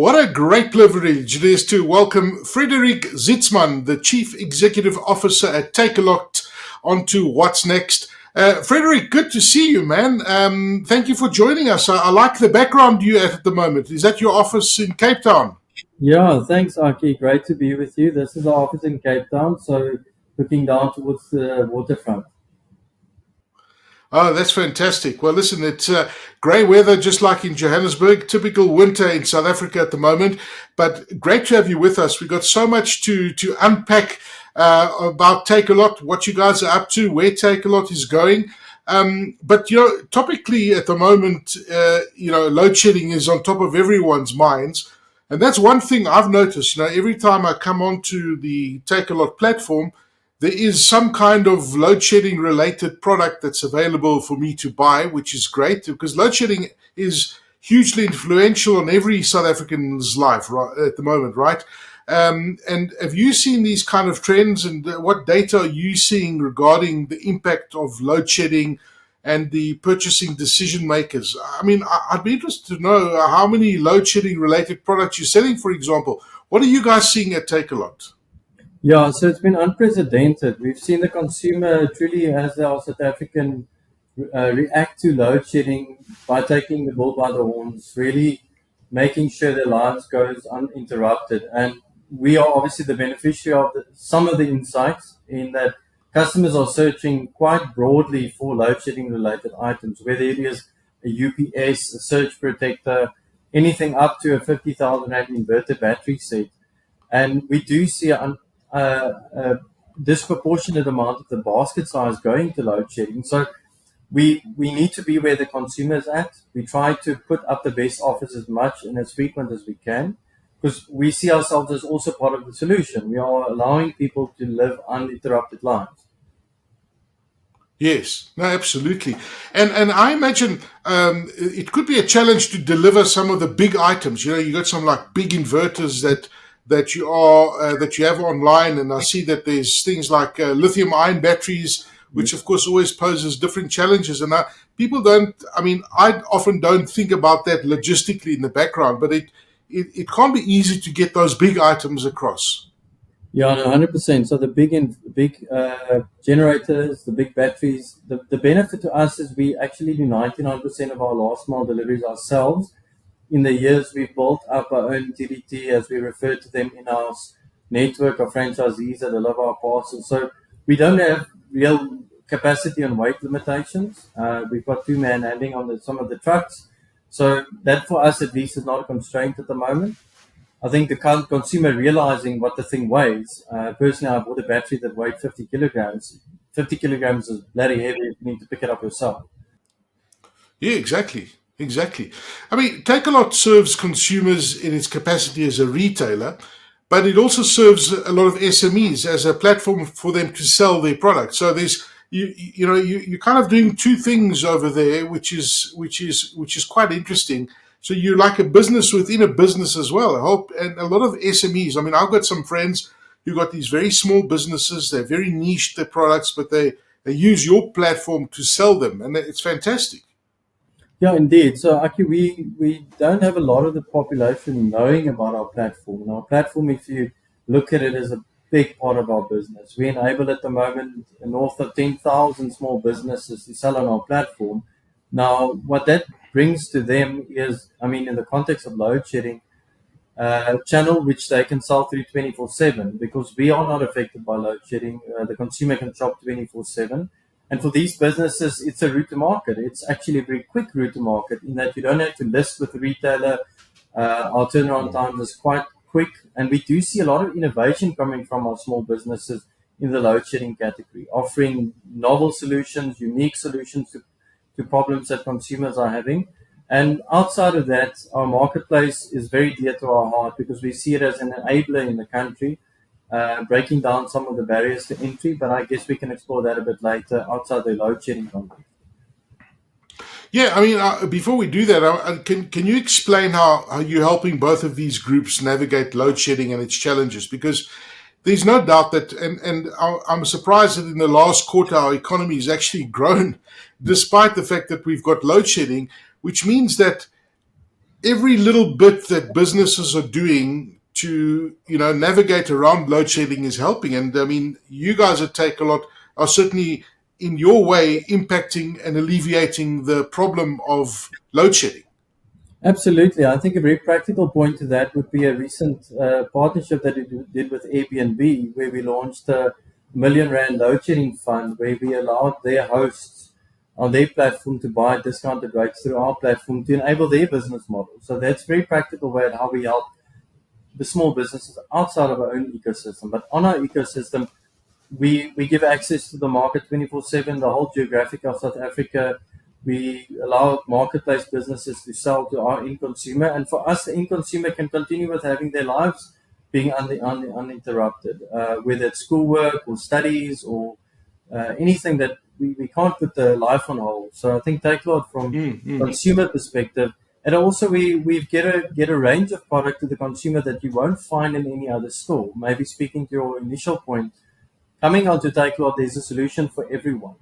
What a great privilege it is to welcome Frederik Zietsman, the Chief Executive Officer at Takealot, onto What's Next. Frederik, good to see you, man. Thank you for joining us. I like the background you have at the moment. Is that your office in Cape Town? Yeah, thanks, Aki. Great to be with you. This is our office in Cape Town, so looking down towards the waterfront. Oh, that's fantastic. Well, listen, it's grey weather just like in Johannesburg, typical winter in South Africa at the moment, but great to have you with us. We've got so much to unpack about Takealot, what you guys are up to, where Takealot is going. But, topically at the moment, load shedding is on top of everyone's minds. And that's one thing I've noticed, every time I come onto the Takealot platform, there is some kind of load shedding related product that's available for me to buy, which is great because load shedding is hugely influential on every South African's life at the moment, right? And have you seen these kind of trends, and what data are you seeing regarding the impact of load shedding and the purchasing decision makers? I mean, I'd be interested to know how many load shedding related products you're selling, for example. What are you guys seeing at Takealot? Yeah, so it's been unprecedented. We've seen the consumer truly, as our South African, react to load shedding by taking the bull by the horns, really making sure their lives goes uninterrupted. And we are obviously the beneficiary of some of the insights in that customers are searching quite broadly for load shedding related items, whether it is a UPS, a surge protector, anything up to a 50,000 rand inverter battery set. And we do see a disproportionate amount of the basket size going to load shedding. So we need to be where the consumer is at. We try to put up the best offers as much and as frequent as we can, because we see ourselves as also part of the solution. We are allowing people to live uninterrupted lives. Yes, no, absolutely. And I imagine it could be a challenge to deliver some of the big items. You got some like big inverters that you have online, and I see that there's things like lithium ion batteries, which of course always poses different challenges. And I often don't think about that logistically in the background, but it can't be easy to get those big items across. Yeah, no, 100%. So the big generators, the big batteries, the benefit to us is we actually do 99% of our last mile deliveries ourselves. In the years, we've built up our own TDT, as we refer to them, in our network of franchisees that deliver our parcels. So we don't have real capacity and weight limitations. We've got two-man handling on some of the trucks. So that for us at least is not a constraint at the moment. I think the consumer realizing what the thing weighs. Personally, I bought a battery that weighed 50 kilograms. 50 kilograms is bloody heavy if you need to pick it up yourself. Yeah, exactly. Exactly. I mean, Takealot serves consumers in its capacity as a retailer, but it also serves a lot of SMEs as a platform for them to sell their products. So there's you're kind of doing two things over there, which is quite interesting. So you're like a business within a business as well. I hope, and a lot of SMEs. I mean, I've got some friends who got these very small businesses. They're very niche, their products, but they use your platform to sell them, and it's fantastic. Yeah, indeed. So, Aki, we don't have a lot of the population knowing about our platform. And our platform, if you look at it, is a big part of our business. We enable at the moment north of 10,000 small businesses to sell on our platform. Now, what that brings to them is, in the context of load shedding, channel which they can sell through 24/7, because we are not affected by load shedding. The consumer can shop 24/7. And for these businesses, it's a route to market. It's actually a very quick route to market in that you don't have to list with the retailer. Our turnaround time is quite quick. And we do see a lot of innovation coming from our small businesses in the load shedding category, offering novel solutions, unique solutions to problems that consumers are having. And outside of that, our marketplace is very dear to our heart because we see it as an enabler in the country, breaking down some of the barriers to entry, but I guess we can explore that a bit later outside the load shedding context. Yeah, I mean, before we do that, can you explain how you're helping both of these groups navigate load shedding and its challenges? Because there's no doubt that, and I'm surprised that in the last quarter our economy has actually grown, despite the fact that we've got load shedding, which means that every little bit that businesses are doing to navigate around load shedding is helping. And I mean, you guys at Takealot are certainly in your way impacting and alleviating the problem of load shedding. Absolutely. I think a very practical point to that would be a recent partnership that we did with Airbnb, where we launched a R1 million load shedding fund, where we allowed their hosts on their platform to buy discounted rates through our platform to enable their business model. So that's a very practical way of how we help the small businesses outside of our own ecosystem. But on our ecosystem, we give access to the market 24/7, the whole geographic of South Africa. We allow marketplace businesses to sell to our end consumer, and for us, the end consumer can continue with having their lives being uninterrupted, whether it's schoolwork or studies or anything that we can't put the life on hold. So I think Takealot from consumer perspective, and also we get a range of product to the consumer that you won't find in any other store. Maybe speaking to your initial point, coming onto Takealot, there's a solution for everyone.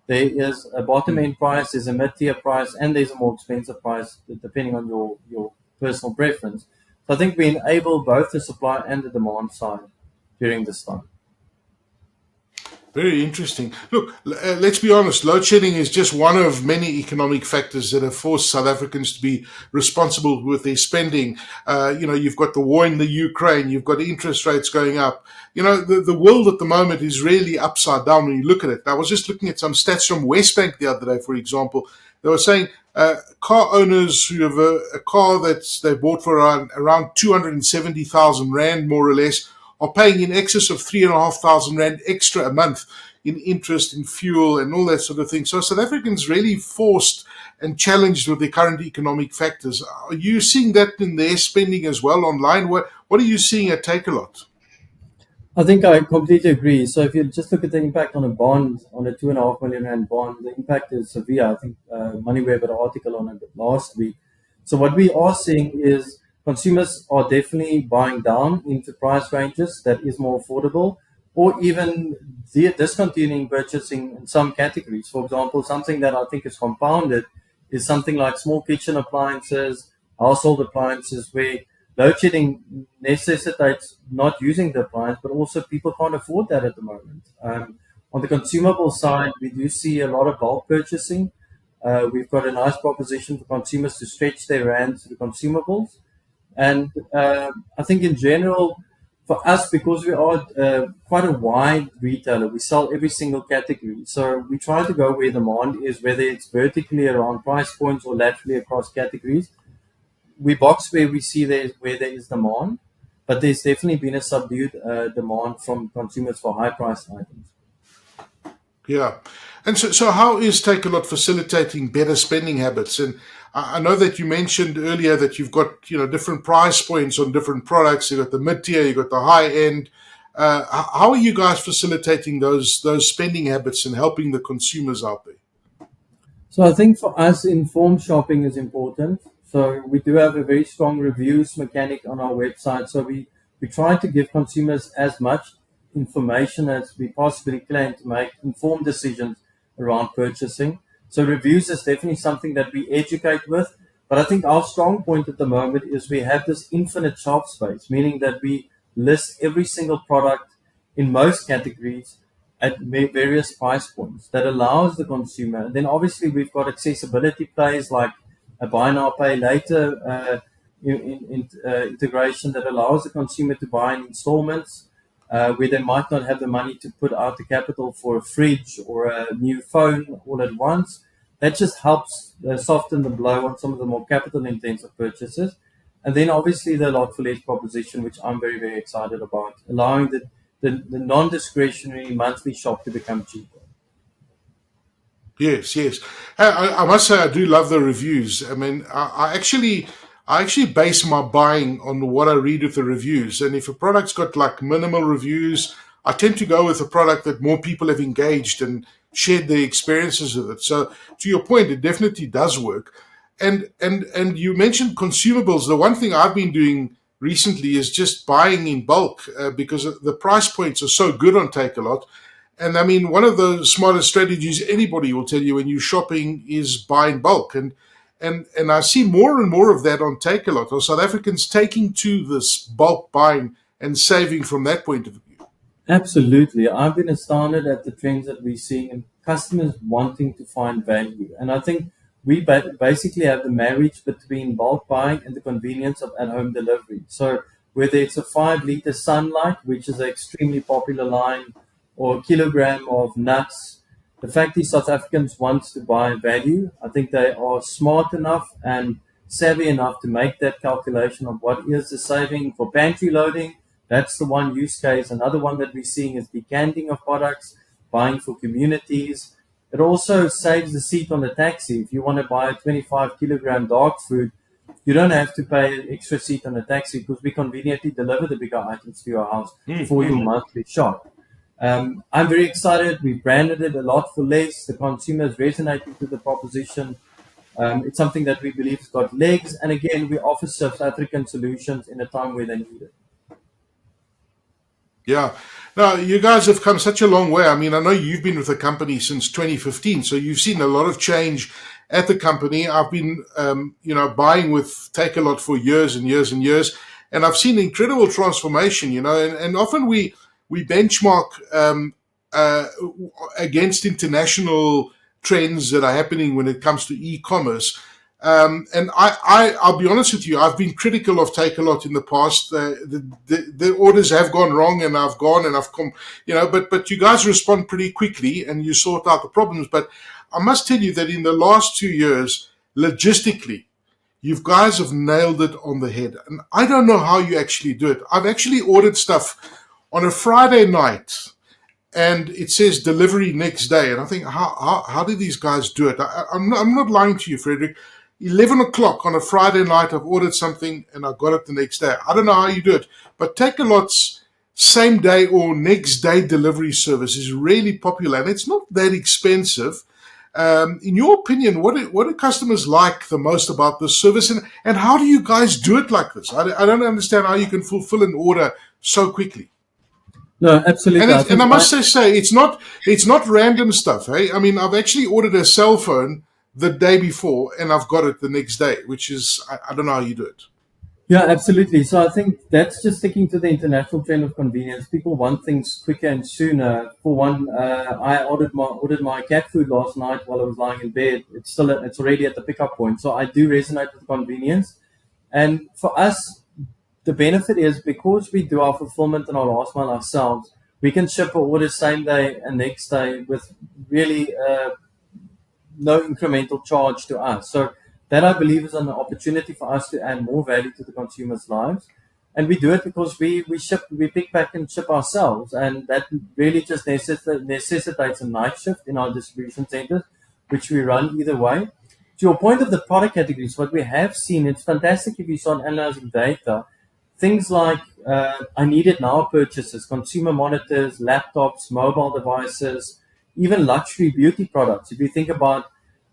There is a bottom end price, there's a mid tier price, and there's a more expensive price depending on your personal preference. So I think we enable both the supply and the demand side during this time. Very interesting. Look, let's be honest, load shedding is just one of many economic factors that have forced South Africans to be responsible with their spending. You've got the war in the Ukraine, you've got interest rates going up. The world at the moment is really upside down when you look at it. I was just looking at some stats from Westbank the other day, for example. They were saying car owners who have a car that they bought for around 270,000 Rand, more or less, are paying in excess of 3,500 Rand extra a month in interest, in fuel, and all that sort of thing. So South Africans really forced and challenged with the current economic factors. Are you seeing that in their spending as well online? What are you seeing at Takealot? I think I completely agree. So if you just look at the impact on a bond, on a 2.5 million Rand bond, the impact is severe. I think MoneyWeb had an article on it last week. So what we are seeing is consumers are definitely buying down into price ranges that is more affordable, or even discontinuing purchasing in some categories. For example, something that I think is compounded is something like small kitchen appliances, household appliances, where load shedding necessitates not using the appliance, but also people can't afford that at the moment. On the consumable side, we do see a lot of bulk purchasing. We've got a nice proposition for consumers to stretch their rand through consumables. And I think in general, for us, because we are quite a wide retailer, we sell every single category. So we try to go where demand is, whether it's vertically around price points or laterally across categories. We box where we see where there is demand, but there's definitely been a subdued demand from consumers for high priced items. Yeah. And so how is Takealot facilitating better spending habits? And I know that you mentioned earlier that you've got, different price points on different products. You've got the mid-tier, you've got the high end. How are you guys facilitating those spending habits and helping the consumers out there? So I think for us, informed shopping is important. So we do have a very strong reviews mechanic on our website. So we try to give consumers as much information as we possibly can to make informed decisions around purchasing. So reviews is definitely something that we educate with. But I think our strong point at the moment is we have this infinite shelf space, meaning that we list every single product in most categories at various price points that allows the consumer. Then obviously we've got accessibility plays like a buy now, pay later integration that allows the consumer to buy in installments where they might not have the money to put out the capital for a fridge or a new phone all at once. That just helps soften the blow on some of the more capital intensive purchases. And then obviously the lot for less proposition, which I'm very, very excited about, allowing the non-discretionary monthly shop to become cheaper. Yes, yes. I must say I do love the reviews. I mean, I actually base my buying on what I read with the reviews. And if a product's got like minimal reviews, I tend to go with a product that more people have engaged and shared their experiences with it. So to your point, it definitely does work. And you mentioned consumables. The one thing I've been doing recently is just buying in bulk because the price points are so good on Takealot. And I mean, one of the smartest strategies anybody will tell you when you're shopping is buy in bulk. And And I see more and more of that on Takealot, or South Africans taking to this bulk buying and saving from that point of view. Absolutely. I've been astounded at the trends that we're seeing and customers wanting to find value. And I think we basically have the marriage between bulk buying and the convenience of at-home delivery. So whether it's a 5 liter Sunlight, which is an extremely popular line, or a kilogram of nuts, the fact is South Africans want to buy value. I think they are smart enough and savvy enough to make that calculation of what is the saving for pantry loading. That's the one use case. Another one that we're seeing is decanting of products, buying for communities. It also saves the seat on the taxi. If you want to buy a 25 kilogram dog food, you don't have to pay an extra seat on the taxi because we conveniently deliver the bigger items to your house for your monthly shop. I'm very excited. We've branded it a lot for less. The consumer is resonating to the proposition. It's something that we believe has got legs. And again, we offer South African solutions in a time where they need it. Yeah. Now, you guys have come such a long way. I mean, I know you've been with the company since 2015, so you've seen a lot of change at the company. I've been, buying with Takealot for years and years and years, and I've seen incredible transformation, and often we benchmark against international trends that are happening when it comes to e-commerce. And I'll be honest with you, I've been critical of Takealot in the past. The orders have gone wrong, and I've gone and I've come, but you guys respond pretty quickly and you sort out the problems. But I must tell you that in the last 2 years, logistically, you guys have nailed it on the head. And I don't know how you actually do it. I've actually ordered stuff on a Friday night, and it says delivery next day. And I think, how do these guys do it? I'm not lying to you, Frederik. 11 o'clock on a Friday night, I've ordered something and I got it the next day. I don't know how you do it, but Takealot's same day or next day delivery service is really popular, and it's not that expensive. In your opinion, what do customers like the most about this service, and how do you guys do it like this? I don't understand how you can fulfill an order so quickly. No, absolutely. And I must say, it's not random stuff. Hey, I mean, I've actually ordered a cell phone the day before, and I've got it the next day, which is, I don't know how you do it. Yeah, absolutely. So I think that's just sticking to the international trend of convenience. People want things quicker and sooner. For one, I ordered my cat food last night while I was lying in bed. It's already at the pickup point. So I do resonate with convenience. And for us, the benefit is because we do our fulfillment and our last mile ourselves, we can ship an order same day and next day with really no incremental charge to us. So that, I believe, is an opportunity for us to add more value to the consumers' lives. And we do it because we pick, pack, and ship ourselves. And that really just necessitates a night shift in our distribution centers, which we run either way. To your point of the product categories, what we have seen, it's fantastic if you start analyzing data. Things like I need it now purchases, consumer monitors, laptops, mobile devices, even luxury beauty products. If you think about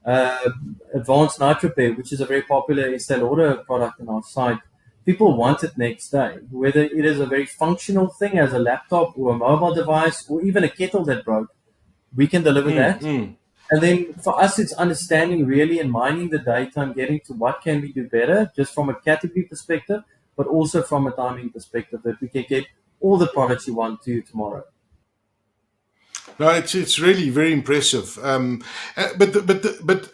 advanced night repair, which is a very popular Stellenbosch product on our site, people want it next day. Whether it is a very functional thing as a laptop or a mobile device or even a kettle that broke, we can deliver that. And then for us, it's understanding really and mining the data and getting to what can we do better, just from a category perspective, but also from a timing perspective, that we can get all the products you want to tomorrow. No, it's really very impressive. But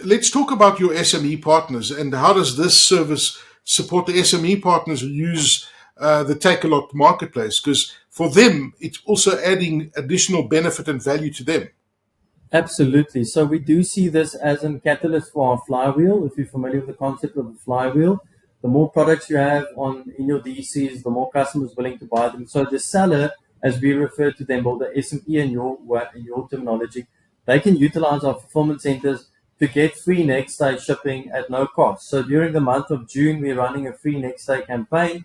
let's talk about your SME partners, and how does this service support the SME partners who use the Takealot marketplace? Because for them, it's also adding additional benefit and value to them. Absolutely. So we do see this as a catalyst for our flywheel. If you're familiar with the concept of a flywheel, the more products you have in your DCs, the more customers willing to buy them. So the seller, as we refer to them, or the SME in your terminology, they can utilize our fulfillment centers to get free next day shipping at no cost. So during the month of June, we're running a free next day campaign.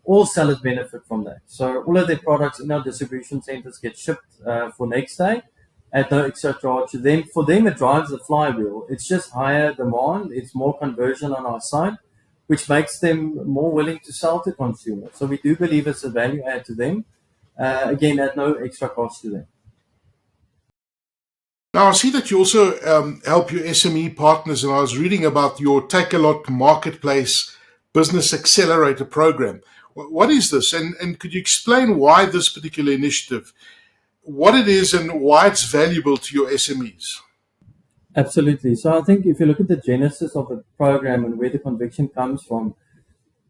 All sellers benefit from that. So all of their products in our distribution centers get shipped for next day at no extra charge to them. For them, it drives the flywheel. It's just higher demand. It's more conversion on our site, which makes them more willing to sell to consumers. So we do believe it's a value add to them. Again, at no extra cost to them. Now, I see that you also help your SME partners, and I was reading about your Takealot Marketplace Business Accelerator program. What is this? And could you explain why this particular initiative, what it is, and why it's valuable to your SMEs? Absolutely. So I think if you look at the genesis of the program and where the conviction comes from,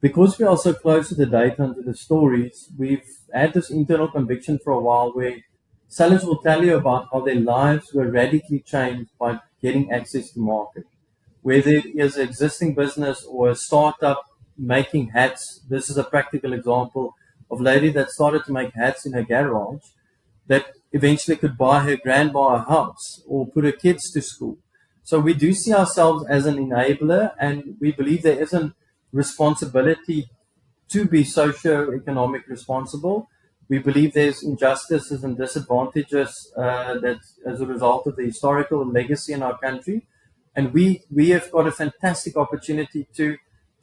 because we are so close to the data and to the stories, we've had this internal conviction for a while where sellers will tell you about how their lives were radically changed by getting access to market. Whether it is an existing business or a startup making hats, this is a practical example of a lady that started to make hats in her garage that eventually could buy her grandma a house or put her kids to school. So we do see ourselves as an enabler, and we believe there is a responsibility to be socio-economic responsible. We believe there's injustices and disadvantages that as a result of the historical legacy in our country, and we have got a fantastic opportunity to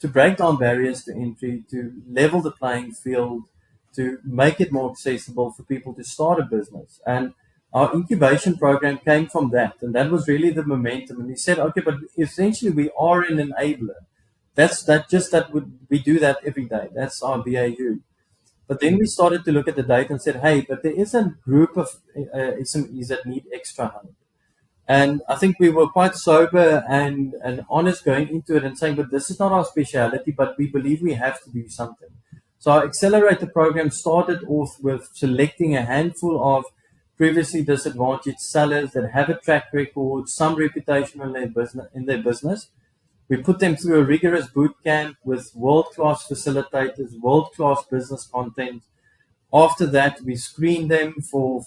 break down barriers to entry, to level the playing field, to make it more accessible for people to start a business. And our incubation program came from that, and that was really the momentum. And we said, okay, but essentially we are an enabler. We do that every day. That's our BAU. But then we started to look at the data and said, hey, but there is a group of SMEs that need extra help. And I think we were quite sober and honest going into it and saying, but this is not our speciality, but we believe we have to do something. So our Accelerator program started off with selecting a handful of previously disadvantaged sellers that have a track record, some reputation in their business. We put them through a rigorous boot camp with world-class facilitators, world-class business content. After that, we screen them for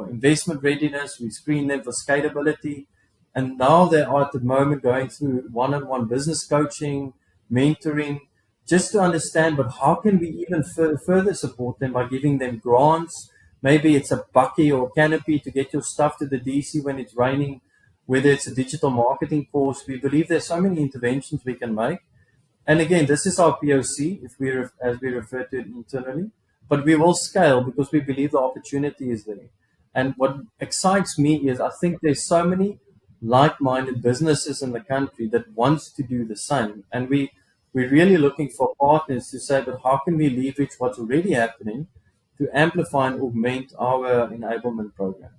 investment readiness. We screen them for scalability. And now they are at the moment going through one-on-one business coaching, mentoring, just to understand, but how can we even further support them by giving them grants? Maybe it's a bucky or canopy to get your stuff to the DC when it's raining, whether it's a digital marketing course. We believe there's so many interventions we can make. And again, this is our POC, as we refer to it internally. But we will scale because we believe the opportunity is there. And what excites me is I think there's so many like-minded businesses in the country that wants to do the same. And we're really looking for partners to say, but how can we leverage what's already happening to amplify and augment our enablement program?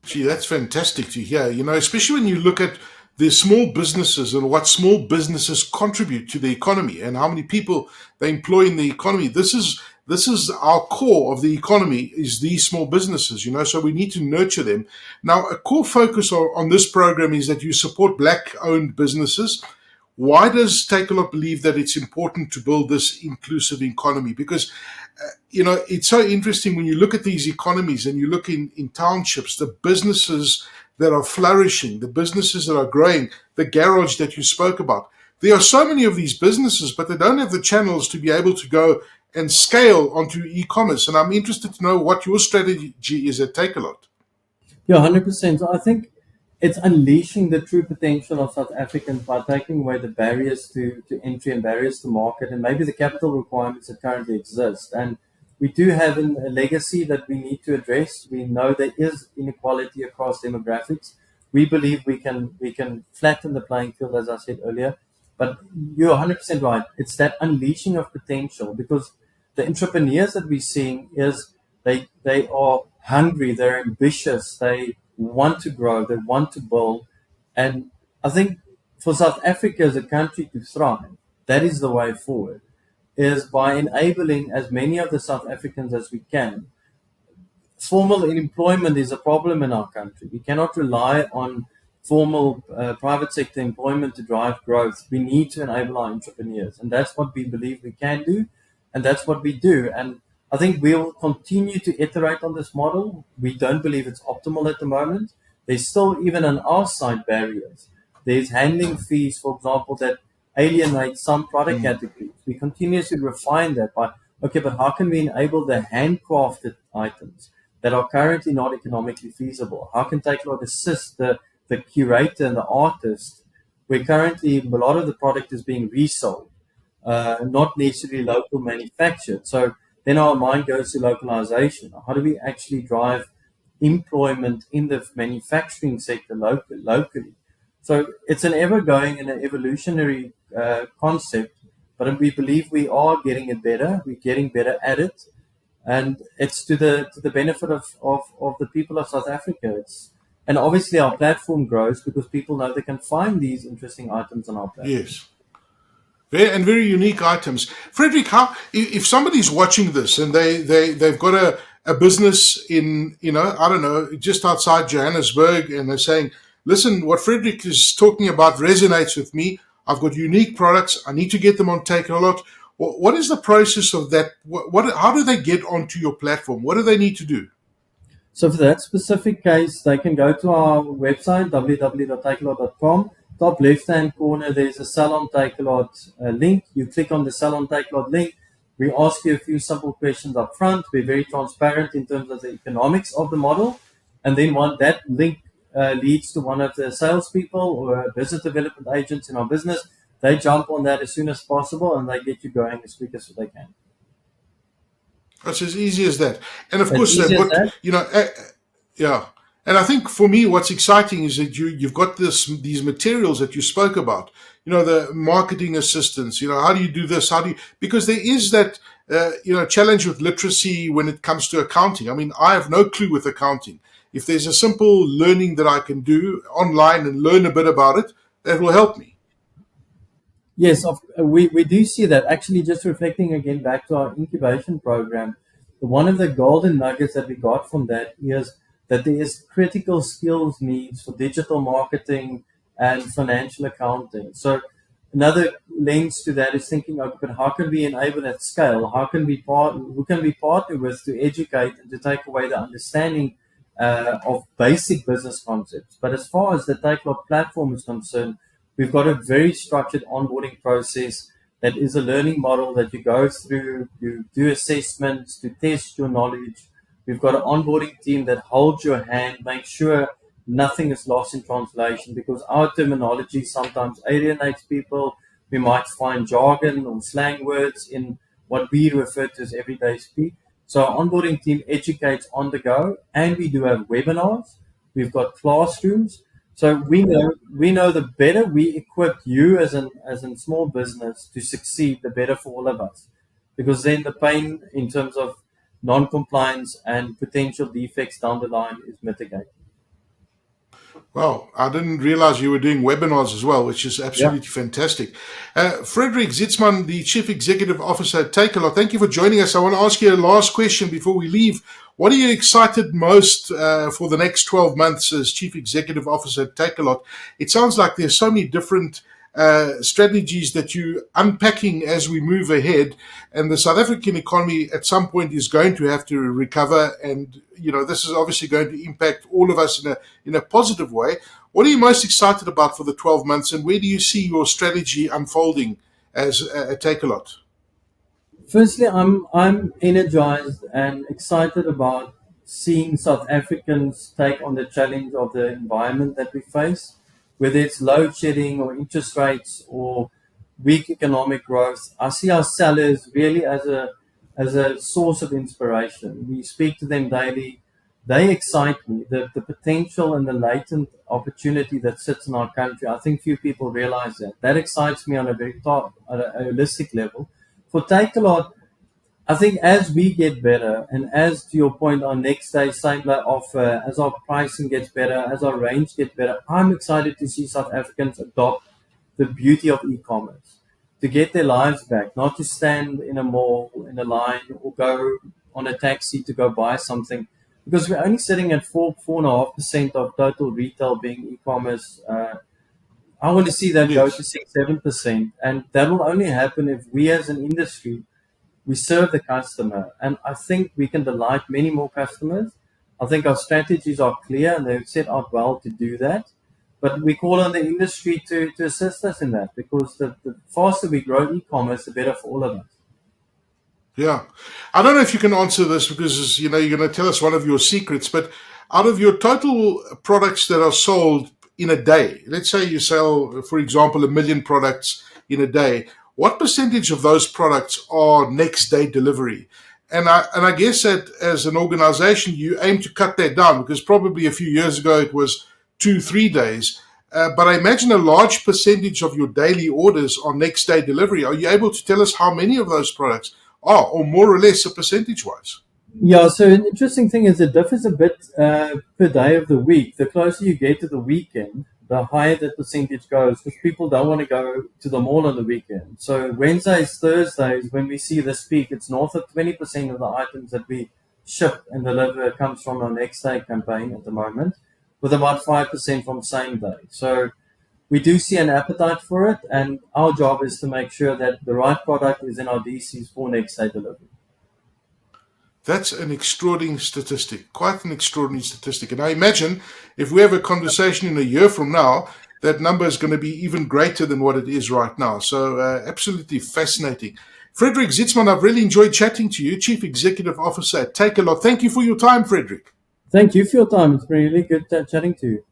Gee, that's fantastic to hear. Especially when you look at the small businesses and what small businesses contribute to the economy and how many people they employ in the economy. This is our core of the economy is these small businesses, so we need to nurture them. Now, a core focus on this program is that you support black-owned businesses. Why does Takealot believe that it's important to build this inclusive economy? Because it's so interesting when you look at these economies and you look in townships, the businesses that are flourishing, the businesses that are growing, the garage that you spoke about. There are so many of these businesses, but they don't have the channels to be able to go and scale onto e-commerce. And I'm interested to know what your strategy is at Takealot. Yeah, 100%. So I think it's unleashing the true potential of South Africans by taking away the barriers to entry and barriers to market and maybe the capital requirements that currently exist. And we do have a legacy that we need to address. We know there is inequality across demographics. We believe we can flatten the playing field, as I said earlier. But you're 100% right. It's that unleashing of potential because the entrepreneurs that we're seeing is they are hungry, they're ambitious, they want to grow, they want to build. And I think for South Africa as a country to thrive, that is the way forward, is by enabling as many of the South Africans as we can. Formal employment is a problem in our country. We cannot rely on formal private sector employment to drive growth. We need to enable our entrepreneurs, and that's what we believe we can do, and that's what we do. And I think we will continue to iterate on this model. We don't believe it's optimal at the moment. There's still, even on our side, barriers. There's handling fees, for example, that alienate some product categories. We continuously refine that by, okay, but how can we enable the handcrafted items that are currently not economically feasible? How can Takealot assist the curator and the artist, where currently a lot of the product is being resold, not necessarily local manufactured? So then our mind goes to localization. How do we actually drive employment in the manufacturing sector locally. So it's an ever-going and an evolutionary concept, but we believe we are getting it better. We're getting better at it, and it's to the benefit of the people of South Africa. And obviously our platform grows because people know they can find these interesting items on our platform. Yes. Very unique items. Frederik, if somebody's watching this and they've got a business in, I don't know, just outside Johannesburg, and they're saying, listen, what Frederik is talking about resonates with me. I've got unique products. I need to get them on Takealot. What is the process of that? How do they get onto your platform? What do they need to do? So for that specific case, they can go to our website, www.takealot.com. Top left-hand corner, there's a Sell on Takealot link. You click on the Sell on Takealot link. We ask you a few simple questions up front. We're very transparent in terms of the economics of the model. And then that link leads to one of the salespeople or business development agents in our business. They jump on that as soon as possible, and they get you going as quick as they can. It's as easy as that. And of course, they've got, yeah. And I think for me, what's exciting is that you've got these materials that you spoke about, the marketing assistance, how do you do this? Because there is that, challenge with literacy when it comes to accounting. I mean, I have no clue with accounting. If there's a simple learning that I can do online and learn a bit about it, that will help me. Yes, we do see that. Actually, just reflecting again back to our incubation program, one of the golden nuggets that we got from that is that there is critical skills needs for digital marketing and financial accounting. So another lens to that is thinking, okay, but how can we enable at scale? Who can we partner with to educate and to take away the understanding of basic business concepts? But as far as the Takealot platform is concerned, we've got a very structured onboarding process that is a learning model that you go through, you do assessments to test your knowledge. We've got an onboarding team that holds your hand, make sure nothing is lost in translation, because our terminology sometimes alienates people. We might find jargon or slang words in what we refer to as everyday speak. So our onboarding team educates on the go, and we do have webinars. We've got classrooms. So we know the better we equip you as a small business to succeed, the better for all of us, because then the pain in terms of non-compliance and potential defects down the line is mitigated. Well, I didn't realize you were doing webinars as well, which is absolutely fantastic. Frederik Zietsman, the Chief Executive Officer at Takealot, thank you for joining us. I want to ask you a last question before we leave. What are you excited most for the next 12 months as Chief Executive Officer at Takealot? It sounds like there's so many different strategies that you're unpacking as we move ahead, and the South African economy at some point is going to have to recover, and this is obviously going to impact all of us in a positive way. What are you most excited about for the 12 months, and where do you see your strategy unfolding as a Takealot? Firstly, I'm energized and excited about seeing South Africans take on the challenge of the environment that we face, whether it's load shedding or interest rates or weak economic growth. I see our sellers really as a source of inspiration. We speak to them daily. They excite me. The potential and the latent opportunity that sits in our country, I think few people realize that. That excites me on a very at a holistic level. For Takealot, I think as we get better, and as to your point, our next day same day offer, as our pricing gets better, as our range gets better, I'm excited to see South Africans adopt the beauty of e-commerce, to get their lives back, not to stand in a mall in a line or go on a taxi to go buy something, because we're only sitting at 4.5% of total retail being e-commerce. I want to see that go to 6-7%, and that will only happen if we as an industry, we serve the customer, and I think we can delight many more customers. I think our strategies are clear, and they've set out well to do that. But we call on the industry to assist us in that, because the faster we grow e-commerce, the better for all of us. Yeah. I don't know if you can answer this because, you're going to tell us one of your secrets, but out of your total products that are sold in a day, let's say you sell, for example, 1 million products in a day, what percentage of those products are next day delivery? And I guess that as an organization, you aim to cut that down, because probably a few years ago it was 2-3 days. But I imagine a large percentage of your daily orders are next day delivery. Are you able to tell us how many of those products are, or more or less, a percentage wise? Yeah, so an interesting thing is it differs a bit per day of the week. The closer you get to the weekend, the higher the percentage goes, because people don't want to go to the mall on the weekend. So Wednesdays, Thursdays, when we see this peak, it's north of 20% of the items that we ship and deliver comes from our next day campaign at the moment, with about 5% from same day. So we do see an appetite for it, and our job is to make sure that the right product is in our DCs for next day delivery. That's an extraordinary statistic, quite an extraordinary statistic. And I imagine if we have a conversation in a year from now, that number is going to be even greater than what it is right now. So absolutely fascinating. Frederik Zietsman, I've really enjoyed chatting to you, Chief Executive Officer at Takealot. Thank you for your time, Frederik. Thank you for your time. It's been really good chatting to you.